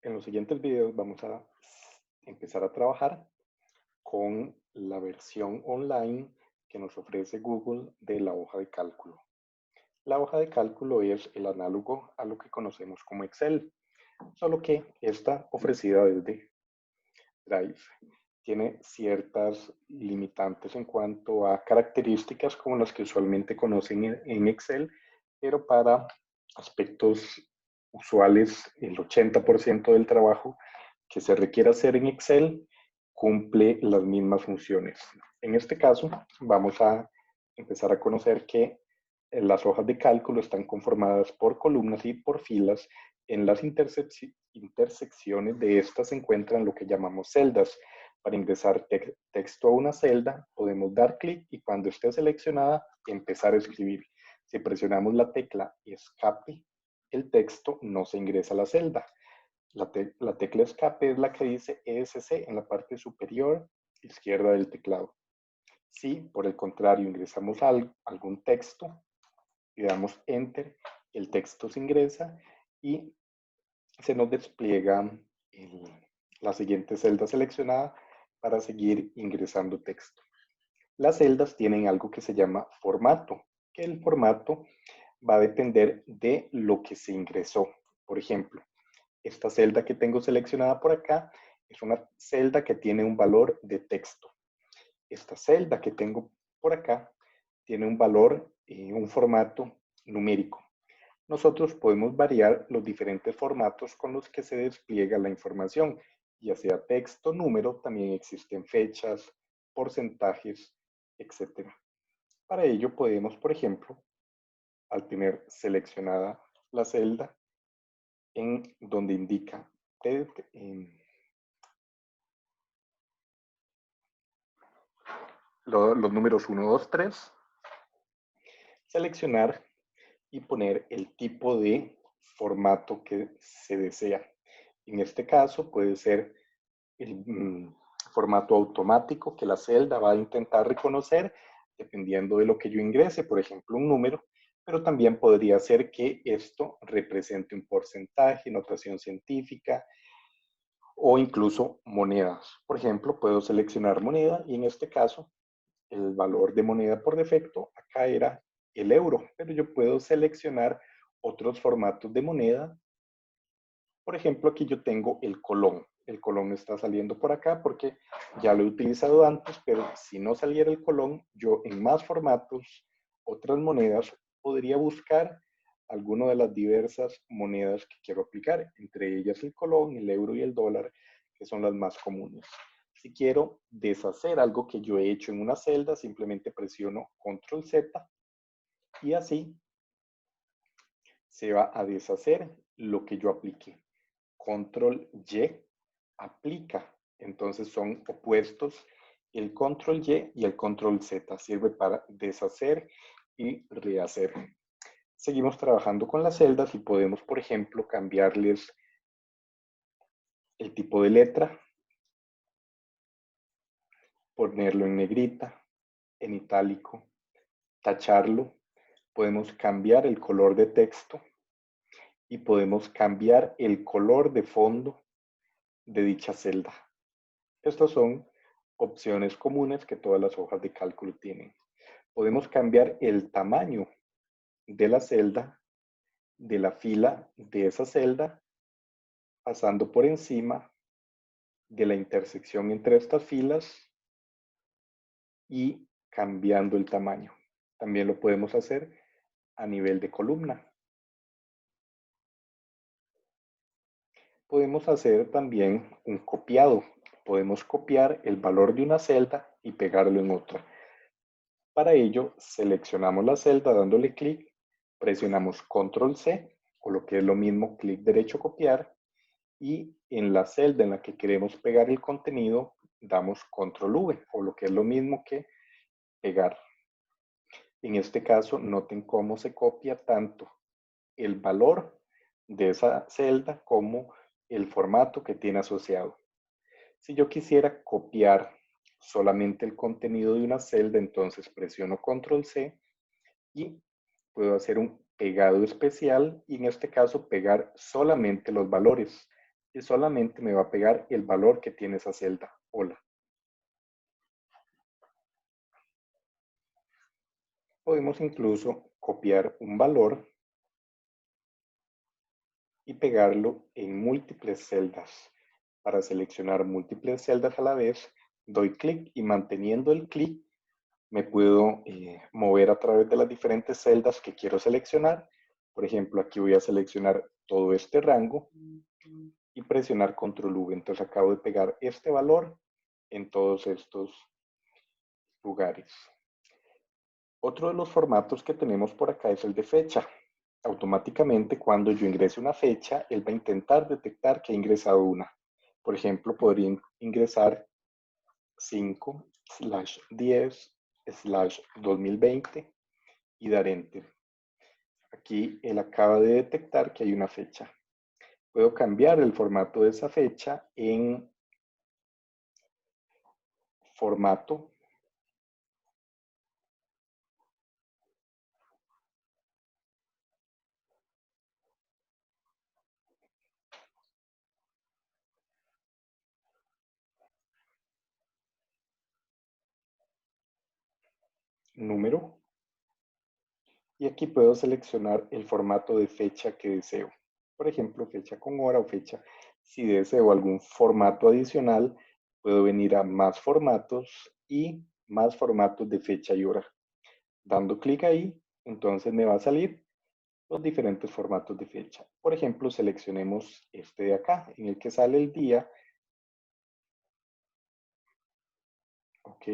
En los siguientes videos vamos a empezar a trabajar con la versión online que nos ofrece Google de la hoja de cálculo. La hoja de cálculo es el análogo a lo que conocemos como Excel, solo que está ofrecida desde Drive. Tiene ciertas limitantes en cuanto a características como las que usualmente conocen en Excel, pero para aspectos usuales, el 80% del trabajo que se requiere hacer en Excel cumple las mismas funciones. En este caso, vamos a empezar a conocer que las hojas de cálculo están conformadas por columnas y por filas. En las intersecciones de estas se encuentran lo que llamamos celdas. Para ingresar texto a una celda, podemos dar clic y cuando esté seleccionada, empezar a escribir. Si presionamos la tecla escape, el texto no se ingresa a la celda. La tecla escape es la que dice ESC en la parte superior izquierda del teclado. Si, por el contrario, ingresamos algún texto y damos Enter, el texto se ingresa y se nos despliega la siguiente celda seleccionada para seguir ingresando texto. Las celdas tienen algo que se llama formato, que el formato va a depender de lo que se ingresó. Por ejemplo, esta celda que tengo seleccionada por acá es una celda que tiene un valor de texto. Esta celda que tengo por acá tiene un valor, un formato numérico. Nosotros podemos variar los diferentes formatos con los que se despliega la información, ya sea texto, número, también existen fechas, porcentajes, etc. Para ello podemos, por ejemplo, al tener seleccionada la celda en donde indica los números 1, 2, 3, seleccionar y poner el tipo de formato que se desea. En este caso puede ser el formato automático que la celda va a intentar reconocer dependiendo de lo que yo ingrese, por ejemplo, un número, pero también podría ser que esto represente un porcentaje, notación científica o incluso monedas. Por ejemplo, puedo seleccionar moneda y en este caso el valor de moneda por defecto acá era el euro, pero yo puedo seleccionar otros formatos de moneda. Por ejemplo, aquí yo tengo el colón. El colón está saliendo por acá porque ya lo he utilizado antes, pero si no saliera el colón, yo en más formatos, otras monedas, podría buscar alguna de las diversas monedas que quiero aplicar, entre ellas el colón, el euro y el dólar, que son las más comunes. Si quiero deshacer algo que yo he hecho en una celda, simplemente presiono Control Z y así se va a deshacer lo que yo apliqué. Control Y aplica. Entonces son opuestos. El Control Y el Control Z sirve para deshacer y rehacer. Seguimos trabajando con las celdas y podemos, por ejemplo, cambiarles el tipo de letra, ponerlo en negrita, en itálico, tacharlo. Podemos cambiar el color de texto y podemos cambiar el color de fondo de dicha celda. Estas son opciones comunes que todas las hojas de cálculo tienen. Podemos cambiar el tamaño de la celda, de la fila de esa celda, pasando por encima de la intersección entre estas filas y cambiando el tamaño. También lo podemos hacer a nivel de columna. Podemos hacer también un copiado. Podemos copiar el valor de una celda y pegarlo en otra. Para ello, seleccionamos la celda dándole clic, presionamos Control C, o lo que es lo mismo, clic derecho copiar, y en la celda en la que queremos pegar el contenido, damos Control V, o lo que es lo mismo que pegar. En este caso, noten cómo se copia tanto el valor de esa celda como el formato que tiene asociado. Si yo quisiera copiar solamente el contenido de una celda, entonces presiono Control C y puedo hacer un pegado especial y en este caso pegar solamente los valores. y solamente me va a pegar el valor que tiene esa celda. Hola. Podemos incluso copiar un valor y pegarlo en múltiples celdas. Para seleccionar múltiples celdas a la vez, doy clic y manteniendo el clic me puedo mover a través de las diferentes celdas que quiero seleccionar. Por ejemplo, aquí voy a seleccionar todo este rango y presionar control V. Entonces acabo de pegar este valor en todos estos lugares. Otro de los formatos que tenemos por acá es el de fecha. Automáticamente, cuando yo ingrese una fecha, él va a intentar detectar que he ingresado una. Por ejemplo, podría ingresar 5/10/2020 y dar Enter. Aquí él acaba de detectar que hay una fecha. Puedo cambiar el formato de esa fecha en formato número y aquí puedo seleccionar el formato de fecha que deseo. Por ejemplo, fecha con hora o fecha. Si deseo algún formato adicional, puedo venir a más formatos y más formatos de fecha y hora. Dando clic ahí, entonces me va a salir los diferentes formatos de fecha. Por ejemplo, seleccionemos este de acá, en el que sale el día. Ok,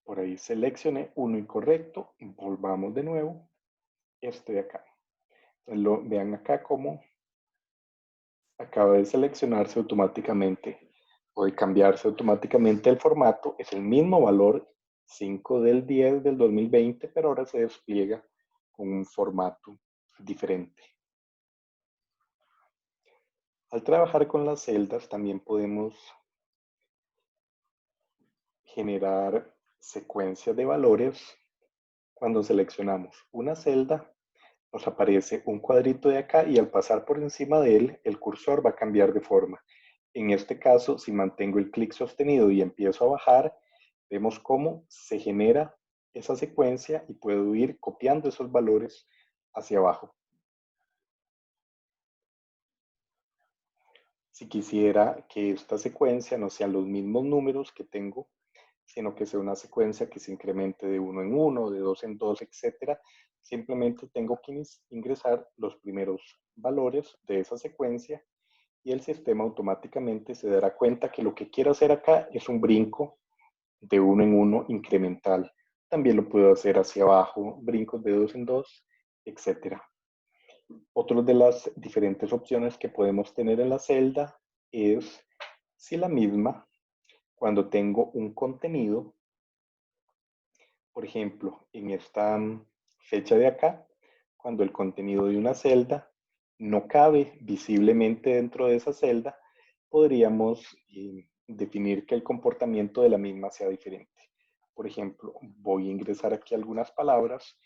por ahí seleccioné uno incorrecto. Volvamos de nuevo. Este de acá. Vean acá cómo acaba de seleccionarse automáticamente o de cambiarse automáticamente el formato. Es el mismo valor 5/10/2020, pero ahora se despliega con un formato diferente. Al trabajar con las celdas también podemos generar secuencias de valores. Cuando seleccionamos una celda, nos aparece un cuadrito de acá y al pasar por encima de él, el cursor va a cambiar de forma. En este caso, si mantengo el clic sostenido y empiezo a bajar, vemos cómo se genera esa secuencia y puedo ir copiando esos valores hacia abajo. Si quisiera que esta secuencia no sean los mismos números que tengo, sino que sea una secuencia que se incremente de 1 en 1, de 2 en 2, etcétera, simplemente tengo que ingresar los primeros valores de esa secuencia y el sistema automáticamente se dará cuenta que lo que quiero hacer acá es un brinco de 1 en 1 incremental. También lo puedo hacer hacia abajo, brincos de 2 en 2, etcétera. Otra de las diferentes opciones que podemos tener en la celda es si la misma, cuando tengo un contenido, por ejemplo, en esta fecha de acá, cuando el contenido de una celda no cabe visiblemente dentro de esa celda, podríamos definir que el comportamiento de la misma sea diferente. Por ejemplo, voy a ingresar aquí algunas palabras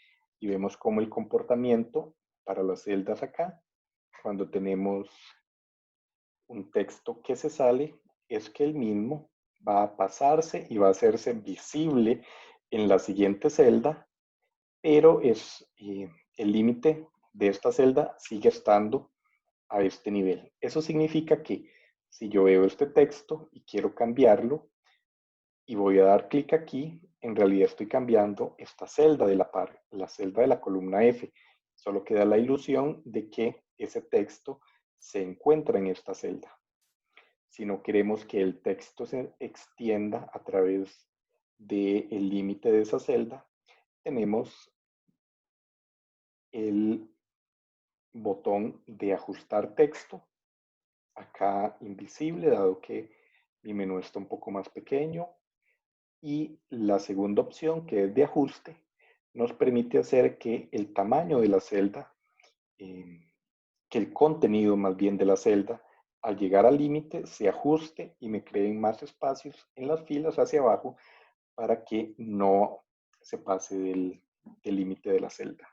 y vemos cómo el comportamiento para las celdas acá, cuando tenemos un texto que se sale, es que el mismo va a pasarse y va a hacerse visible en la siguiente celda, pero el límite de esta celda sigue estando a este nivel. Eso significa que si yo veo este texto y quiero cambiarlo y voy a dar clic aquí, en realidad estoy cambiando esta celda de la par, la celda de la columna F. Solo queda la ilusión de que ese texto se encuentra en esta celda. Si no queremos que el texto se extienda a través del límite de esa celda, tenemos el botón de ajustar texto, acá invisible, dado que mi menú está un poco más pequeño. Y la segunda opción, que es de ajuste, nos permite hacer que el tamaño de la celda, que el contenido más bien de la celda, al llegar al límite, se ajuste y me creen más espacios en las filas hacia abajo para que no se pase del límite de la celda.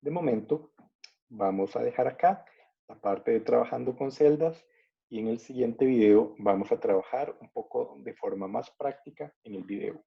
De momento, vamos a dejar acá la parte de trabajando con celdas y en el siguiente video vamos a trabajar un poco de forma más práctica en el video.